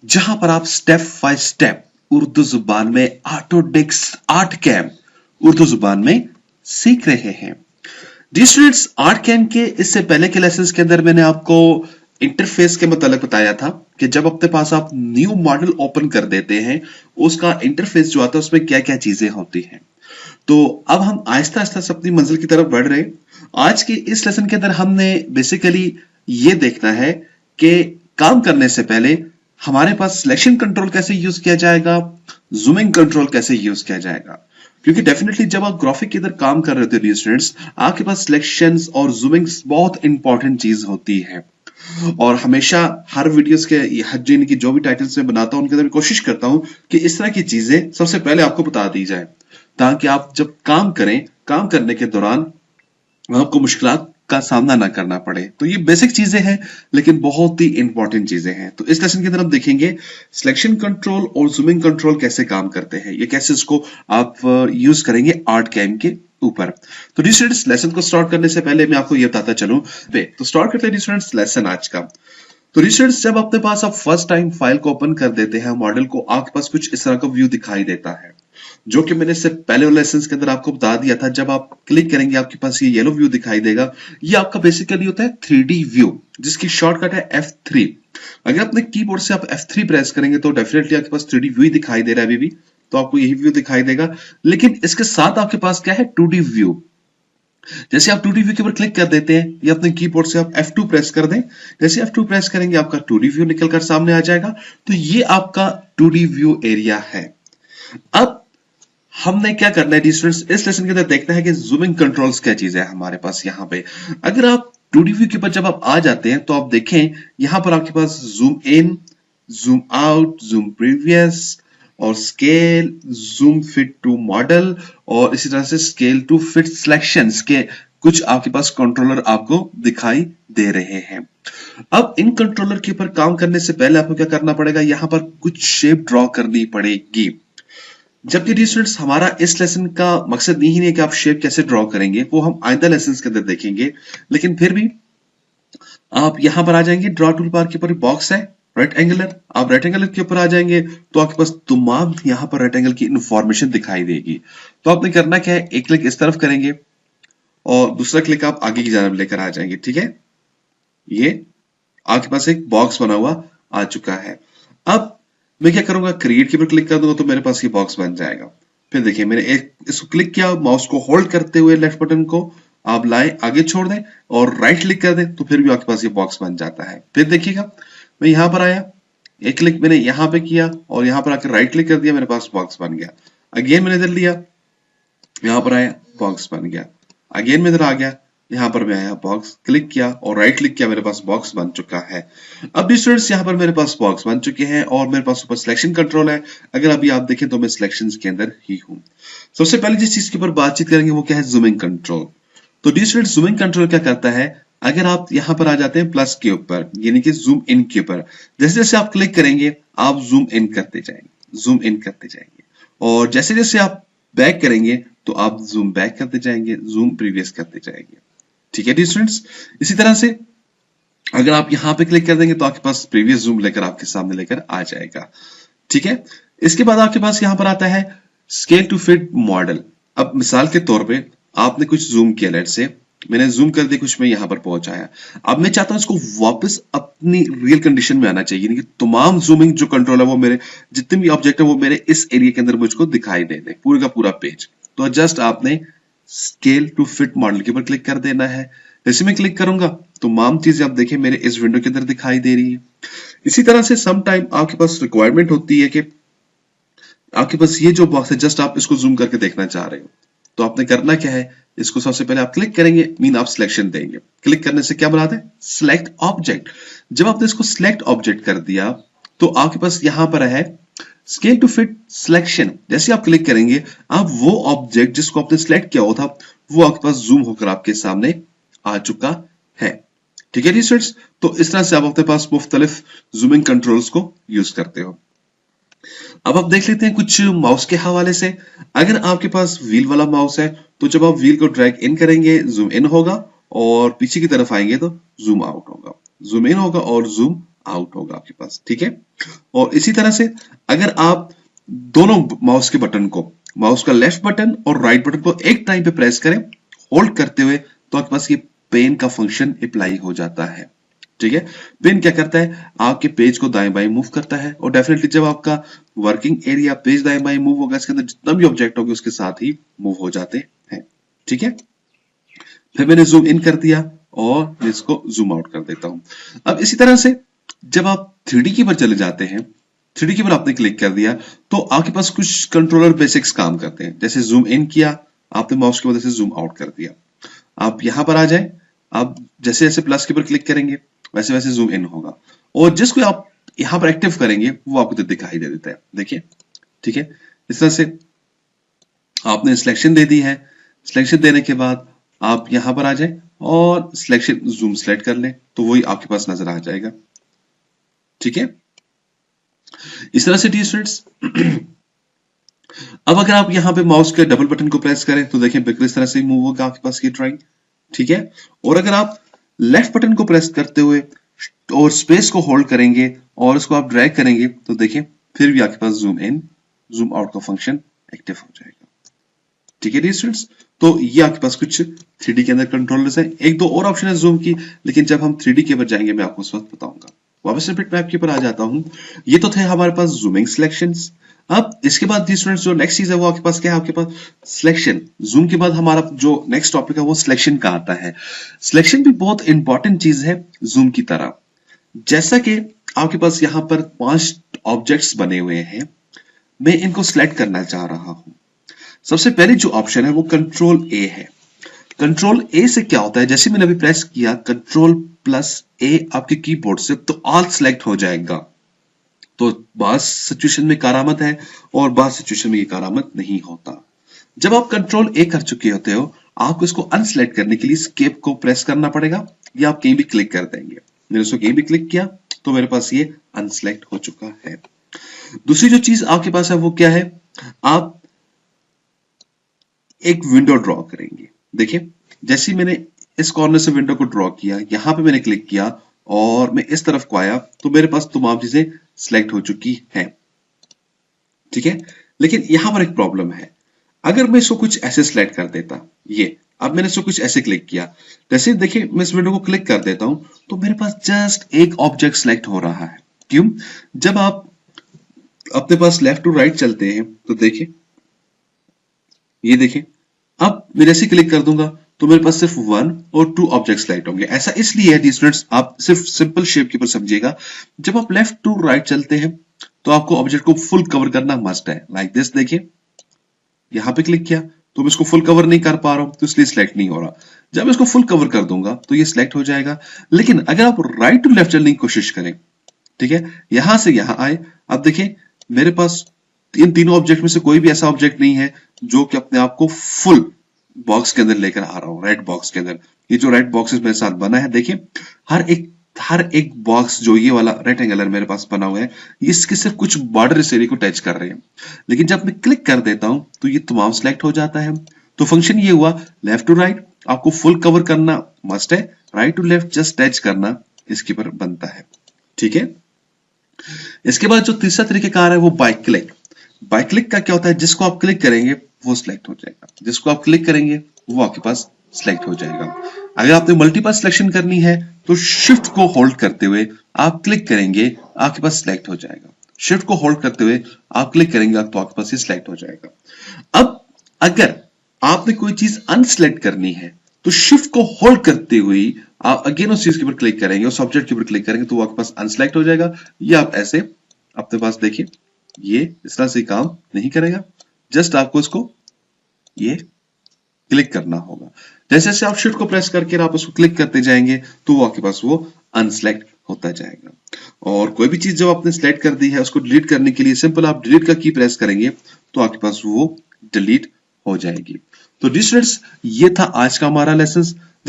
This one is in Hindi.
जहां पर आप स्टेप बाय स्टेप उर्दू जुबान में ऑटोडेस्क आर्ट कैम उर्दू जुबान में सीख रहे हैं। जी स्टूडेंट्स, आर्ट कैम के इससे पहले के लेसन के अंदर मैंने आपको इंटरफेस के मतलब बताया था कि जब अपने पास आप न्यू मॉडल ओपन कर देते हैं, उसका इंटरफेस जो आता है उसमें क्या क्या चीजें होती हैं। तो अब हम आहिस्ता आहिस्ता से अपनी मंजिल की तरफ बढ़ रहे हैं। आज के इस लेसन के अंदर हमने बेसिकली ये देखना है कि काम करने से पहले हमारे पास सिलेक्शन कंट्रोल कैसे यूज किया जाएगा, जूमिंग कंट्रोल कैसे यूज किया जाएगा। क्योंकि डेफिनेटली जब आप ग्राफिक के अंदर काम कर रहे होते हैं स्टूडेंट्स, आपके पास सिलेक्शंस और जूमिंग्स बहुत इंपॉर्टेंट चीज होती है। और हमेशा हर वीडियोस के इनकी जो भी टाइटल्स मैं बनाता हूं उनके अंदर कोशिश करता हूं कि इस तरह की चीजें सबसे पहले आपको बता दी जाए, ताकि आप जब काम करें, काम करने के दौरान आपको मुश्किलात का सामना ना करना पड़े। तो ये बेसिक चीजें हैं, लेकिन बहुत ही इंपॉर्टेंट चीजें हैं। तो इस लेसन की तरफ देखेंगे सिलेक्शन कंट्रोल और जूमिंग कंट्रोल कैसे काम करते हैं, ये कैसे इसको आप यूज करेंगे आर्ट कैम के ऊपर। तो स्टूडेंट्स, लेसन को स्टार्ट करने से पहले मैं आपको ये बताता चलूं। तो स्टार्ट करते हैं स्टूडेंट्स लेसन आज का। तो स्टूडेंट्स, जब अपने पास आप फर्स्ट टाइम फाइल को ओपन कर देते हैं मॉडल को, आपके पास कुछ इस तरह का व्यू दिखाई देता है, जो कि मैंने इससे पहले लेसन के अंदर आपको बता दिया था। जब आप क्लिक करेंगे आपके पास ये येलो व्यू दिखाई देगा। ये आपका बेसिकली होता है 3D व्यू, जिसकी शॉर्टकट है F3। अगर अपने कीबोर्ड से आप F3 प्रेस करेंगे तो डेफिनेटली आपके पास 3D व्यू दिखाई दे रहा है अभी भी, तो आपको यही व्यू दिखाई देगा। लेकिन इसके साथ आपके पास क्या है, 2D व्यू। जैसे आप 2D व्यू के ऊपर क्लिक कर देते हैं या अपने कीबोर्ड से आप F2 प्रेस कर दें, जैसे F2 प्रेस करेंगे आपका 2D व्यू निकलकर सामने आ जाएगा। तो ये आपका 2D व्यू एरिया है। अब हमने क्या करना है स्टूडेंट्स, इस लेसन के अंदर देखना है कि जूमिंग कंट्रोल्स क्या चीज है हमारे पास यहाँ पे। अगर आप 2D व्यू के ऊपर जब आप आ जाते हैं तो आप देखें यहाँ पर आपके पास zoom in, zoom out, zoom previous और scale, zoom fit to model और इसी तरह से स्केल टू फिट सिलेक्शंस के कुछ आपके पास कंट्रोलर आपको दिखाई दे रहे हैं। अब इन कंट्रोलर के ऊपर काम करने से पहले आपको क्या करना पड़ेगा, यहां पर कुछ शेप ड्रॉ करनी पड़ेगी। जबकि स्टूडेंट्स, हमारा इस लेसन का मकसद नहीं है कि आप शेप कैसे ड्रॉ करेंगे, वो हम आइंदा लेसन के अंदर देखेंगे। लेकिन फिर भी आप यहां पर आ जाएंगे, ड्रॉ टूल बार के ऊपर बॉक्स है राइट एंगुलर, आप राइट एंगुलर के ऊपर आ जाएंगे तो आपके पास तमाम यहां पर राइट एंगल की इंफॉर्मेशन दिखाई देगी। तो आपने करना क्या है, एक क्लिक इस तरफ करेंगे और दूसरा क्लिक आप आगे की जानब लेकर आ जाएंगे। ठीक है, ये आपके पास एक बॉक्स बना हुआ आ चुका है। अब मैं क्या करूंगा, क्रिएट के ऊपर क्लिक कर दूंगा तो मेरे पास ये बॉक्स बन जाएगा। फिर देखिए, मैंने एक इसको क्लिक किया, माउस को होल्ड करते हुए लेफ्ट बटन को आप लाएं, आगे छोड़ दें और राइट क्लिक कर दें तो फिर भी आपके पास ये बॉक्स बन जाता है। फिर देखिएगा, मैं यहां पर आया, एक क्लिक मैंने यहां पे किया और यहां पर आकर राइट क्लिक कर दिया, मेरे पास बॉक्स बन गया। अगेन मैंने इधर लिया, यहां पर आया, बॉक्स बन गया। अगेन मैं इधर आ गया, यहां पर मैं आया, बॉक्स क्लिक किया और राइट क्लिक किया, मेरे पास बॉक्स बन चुका है। अब भी स्टूडेंट्स, यहां पर मेरे पास बॉक्स बन चुके हैं और मेरे पास ऊपर सिलेक्शन कंट्रोल है। अगर अभी आप देखें तो मैं सिलेक्शंस के अंदर ही हूं। सबसे पहले जिस चीज के ऊपर बातचीत करेंगे वो क्या है, जूमिंग कंट्रोल। तो डी स्टूडेंट, जूमिंग कंट्रोल क्या करता है, अगर आप यहां पर आ जाते हैं प्लस के ऊपर, यानी कि जूम इन के ऊपर, जैसे जैसे आप क्लिक करेंगे आप जूम इन करते जाएंगे, जूम इन करते जाएंगे। और जैसे जैसे आप बैक करेंगे तो आप जूम बैक करते जाएंगे, जूम प्रीवियस करते जाएंगे। ठीक है डी स्टूडेंट्स, इसी तरह से अगर आप यहां पे क्लिक कर देंगे तो आपके पास प्रीवियस जूम लेकर आपके सामने लेकर आ जाएगा। ठीक है, इसके बाद आपके पास यहां पर आता है स्केल टू फिट मॉडल। अब मिसाल के तौर पे आपने कुछ जूम किया, लेट से मैंने जूम कर दिया, कुछ मैं यहां पर पहुंचाया। अब मैं चाहता हूं इसको वापस अपनी रियल कंडीशन में आना चाहिए, यानी कि तमाम जूमिंग जो कंट्रोल है वो मेरे जितने भी ऑब्जेक्ट है वो मेरे इस एरिया के अंदर मुझको दिखाई दे दे, पूरे का पूरा पेज। तो जस्ट आपने स्केल टू फिट मॉडल के ऊपर क्लिक कर देना है। जैसे मैं क्लिक करूंगा तो तमाम चीजें आप देखें मेरे इस विंडो के अंदर दिखाई दे रही है। इसी तरह से सम टाइम आपके पास रिक्वायरमेंट होती है कि आपके पास ये जो बॉक्स है, जस्ट आप इसको जूम करके देखना चाह रहे हो, तो आपने करना क्या है, इसको सबसे पहले आप क्लिक करेंगे, मीन आप सिलेक्शन देंगे। क्लिक करने से क्या बनाते हैं, सिलेक्ट ऑब्जेक्ट। जब आपने इसको सिलेक्ट ऑब्जेक्ट कर दिया तो आपके पास यहां पर है स्केल टू फिट सिलेक्शन। जैसे आप क्लिक करेंगे, आप वो ऑब्जेक्ट जिसको आपने सिलेक्ट किया हुआ था वो आपके पास जूम होकर आपके सामने आ चुका है। ठीक है स्टूडेंट्स, तो इस तरह से आप अपने पास मुख्तलिफ जूमिंग कंट्रोल्स को यूज करते हो। अब आप देख लेते हैं कुछ माउस के हवाले से। अगर आपके पास व्हील वाला माउस है तो जब आप व्हील को ड्रैग इन करेंगे जूम इन होगा और पीछे की तरफ आएंगे तो जूम आउट होगा, जूम इन होगा और जूम आउट होगा आपके पास, ठीक है। और इसी तरह से अगर आप दोनों माउस के बटन को, माउस का लेफ्ट बटन और राइट बटन को एक टाइम पे प्रेस करें होल्ड करते हुए, तो आपके पास ये पेन का फंक्शन अप्लाई हो जाता है, ठीक है। पेन क्या करता है, आपके पेज को दाएं बाएं मूव करता है, और डेफिनेटली जब आपका वर्किंग एरिया पेज दाएं बाएं मूव होगा, इसके अंदर जितना भी ऑब्जेक्ट होंगे उसके साथ ही मूव हो जाते हैं, ठीक है। फिर मैंने जूम इन कर दिया और इसको जूम आउट कर देता हूं। अब इसी तरह से जब आप 3D की पर चले जाते हैं, 3D की पर आपने क्लिक कर दिया तो आपके पास कुछ कंट्रोलर बेसिक्स काम करते हैं। जैसे जूम इन किया आपने माउस की मदद से, जूम आउट कर दिया। आप यहां पर आ जाए, आप जैसे जैसे प्लस के ऊपर क्लिक करेंगे वैसे वैसे जूम इन होगा, और जिसको आप यहां पर एक्टिव करेंगे वो आपको दिखाई दे देता है, देखिए, ठीक है। इस तरह से आपने सिलेक्शन दे दी है। सिलेक्शन देने के बाद आप यहां पर आ जाए और सिलेक्शन जूम सेलेक्ट कर लें तो वही आपके पास नजर आ जाएगा, ठीक है। इस तरह से डी स्टूडेंट्स अब अगर आप यहां पे माउस के डबल बटन को प्रेस करें तो देखें बिल्कुल इस तरह से मूव होगा आपके पास की ड्राइंग, ठीक है। और अगर आप लेफ्ट बटन को प्रेस करते हुए और स्पेस को होल्ड करेंगे और उसको आप ड्रैग करेंगे तो देखें फिर भी आपके पास जूम इन जूम आउट का फंक्शन एक्टिव हो जाएगा, ठीक है डी स्टूडेंट्स। तो ये आपके पास कुछ 3D के अंदर कंट्रोलर्स हैं। एक दो और ऑप्शन है जूम की, लेकिन जब हम 3D के ऊपर जाएंगे मैं आपको उस वक्त बताऊंगा। वापस रिपीट मैप के ऊपर आ जाता हूं। ये तो थे हमारे पास जूमिंग सिलेक्शंस। अब इसके बाद दी स्टूडेंट्स जो नेक्स्ट चीज है वो आपके पास क्या है, आपके पास सिलेक्शन। जूम के बाद हमारा जो नेक्स्ट टॉपिक है वो सिलेक्शन का आता है। सिलेक्शन भी बहुत इंपॉर्टेंट चीज है जूम की तरह। जैसा कि आपके पास यहां पर 5 ऑब्जेक्ट्स बने हुए हैं, मैं इनको सिलेक्ट करना चाह रहा हूं। सबसे पहले जो ऑप्शन है वो कंट्रोल ए है। कंट्रोल ए से क्या होता है, जैसे मैंने अभी प्रेस किया कंट्रोल प्लस ए आपके कीबोर्ड से, तो ऑल सिलेक्ट हो जाएगा। तो बास सिचुएशन में करामत है और बास सिचुएशन में ये करामत नहीं होता। जब आप कंट्रोल ए कर चुके होते हो, आपको इसको अनसिलेक्ट करने के लिए स्केप को प्रेस करना पड़ेगा, या आप कहीं भी क्लिक कर देंगे। मैंने उसको कहीं भी क्लिक किया तो मेरे पास ये अनसिलेक्ट हो चुका है। दूसरी जो चीज आपके पास है वो क्या है, आप एक विंडो ड्रॉ करेंगे। देखिए जैसे मैंने इस कॉर्नर से विंडो को ड्रॉ किया, यहां पे मैंने क्लिक किया और मैं इस तरफ को आया तो मेरे पास तमाम चीजें सिलेक्ट हो चुकी हैं, ठीक है। लेकिन यहां पर एक प्रॉब्लम है, अगर मैं इसको कुछ ऐसे सिलेक्ट कर देता, ये अब मैंने इसको कुछ ऐसे क्लिक किया, जैसे देखिए मैं इस विंडो को क्लिक कर देता हूं तो मेरे पास जस्ट एक ऑब्जेक्ट सिलेक्ट हो रहा है। क्यों? जब आप अपने पास लेफ्ट टू राइट चलते हैं तो देखिए, ये देखिए अब मैं जैसे क्लिक कर दूंगा तो मेरे पास सिर्फ 1 और 2 ऑब्जेक्ट सिलेक्ट होंगे। ऐसा इसलिए है स्टूडेंट्स, आप सिर्फ सिंपल शेप के ऊपर समझिएगा। जब आप लेफ्ट टू राइट चलते हैं तो आपको ऑब्जेक्ट को फुल कवर करना मस्ट है। लाइक दिस, देखिए यहां पे क्लिक किया तो मैं इसको फुल कवर नहीं कर पा रहा हूं तो इसलिए सिलेक्ट नहीं हो रहा। जब मैं इसको फुल कवर कर दूंगा तो ये सिलेक्ट हो जाएगा। लेकिन अगर आप राइट टू लेफ्ट चलने की कोशिश करें, ठीक है, यहां से यहां आए, अब देखिए मेरे पास इन तीनों ऑब्जेक्ट में से कोई भी ऐसा ऑब्जेक्ट नहीं है जो कि अपने आप को फुल बॉक्स के अंदर लेकर आ रहा हूं, रेड बॉक्स के अंदर। ये जो रेड बॉक्सेस मेरे साथ बना है, देखिए हर एक बॉक्स जो ये वाला रेक्टेंगुलर मेरे पास बना हुआ है, इसके सिर्फ कुछ बॉर्डर इस एरिया को टच कर रहे हैं। लेकिन जब मैं क्लिक कर देता हूं तो ये तमाम सिलेक्ट हो जाता है। तो फंक्शन ये हुआ, लेफ्ट टू राइट आपको फुल कवर करना मस्ट है, right to left just touch करना इसके पर बनता है, ठीक है। इसके बाद जो तीसरा तरीकेकार है वो बाय क्लिक। बाय क्लिक का क्या होता है, जिसको आप क्लिक करेंगे वो सिलेक्ट हो जाएगा, जिसको आप क्लिक करेंगे वो आपके पास सिलेक्ट हो जाएगा। अगर आपने मल्टीपल सिलेक्शन करनी है तो शिफ्ट को होल्ड करते हुए आप क्लिक करेंगे, आपके पास सिलेक्ट हो जाएगा। शिफ्ट को होल्ड करते हुए आप क्लिक करेंगे तो आपके पास ये सिलेक्ट हो जाएगा। अब अगर आपने कोई चीज अनसिलेक्ट करनी है तो शिफ्ट को होल्ड करते हुए आप अगेन उस चीज के ऊपर क्लिक करेंगे, उस ऑब्जेक्ट के ऊपर क्लिक करेंगे तो वो आपके पास अनसिलेक्ट हो जाएगा। या आप ऐसे अपने पास देखिए, ये इस तरह से काम नहीं करेगा, जस्ट आपको इसको ये क्लिक करना होगा। जैसे जैसे आप शिफ्ट को प्रेस करके आप उसको क्लिक करते जाएंगे तो वो आपके पास वो अनसिलेक्ट होता जाएगा। और कोई भी चीज जब आपने सिलेक्ट कर दी है उसको डिलीट करने के लिए सिंपल आप डिलीट का की प्रेस करेंगे तो आपके पास वो डिलीट हो जाएगी। तो डी स्टूडेंट्स, ये था आज का हमारा लेसन।